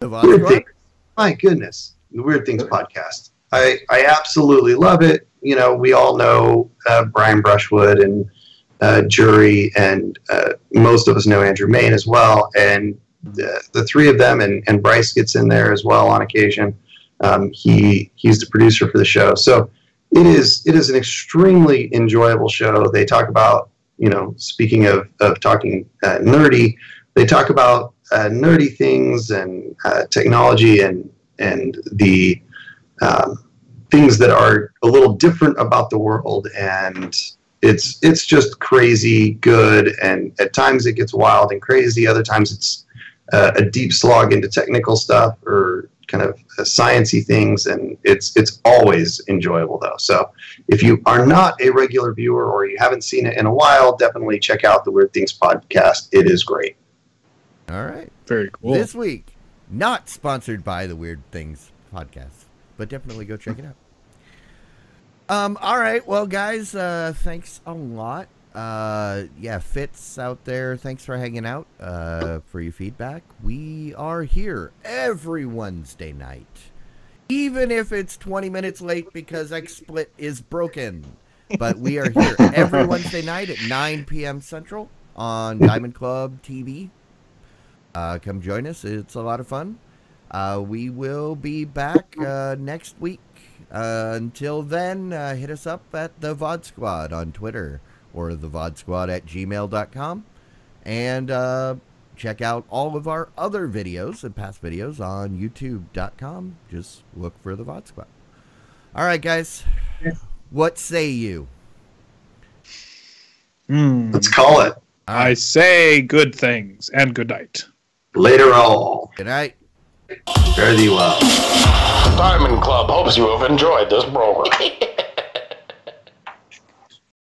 Weird Things. My goodness, the Weird Things podcast. I absolutely love it. We all know Brian Brushwood and Jury, and most of us know Andrew Main as well. And the three of them, and Bryce gets in there as well on occasion. He's the producer for the show. So it is an extremely enjoyable show. They talk about, speaking of talking nerdy, they talk about nerdy things and technology and the things that are a little different about the world, and it's just crazy good, and at times it gets wild and crazy, other times it's a deep slog into technical stuff or kind of sciencey things, and it's always enjoyable though. So if you are not a regular viewer or you haven't seen it in a while, definitely check out the Weird Things podcast. It is great. All right. Very cool. This week, not sponsored by the Weird Things podcast, but definitely go check it out. All right. Well, guys, thanks a lot. Fitz out there, thanks for hanging out, for your feedback. We are here every Wednesday night, even if it's 20 minutes late because XSplit is broken. But we are here every Wednesday night at 9 p.m. Central on Diamond Club TV. Come join us. It's a lot of fun. We will be back next week. Until then, hit us up at the VOD Squad on Twitter or thevodsquad@gmail.com, and check out all of our other videos and past videos on youtube.com. Just look for the VOD Squad. All right, guys. What say you? Let's call it. I say good things and good night. Later all. Good night. Fare thee well. Diamond Club hopes you have enjoyed this program.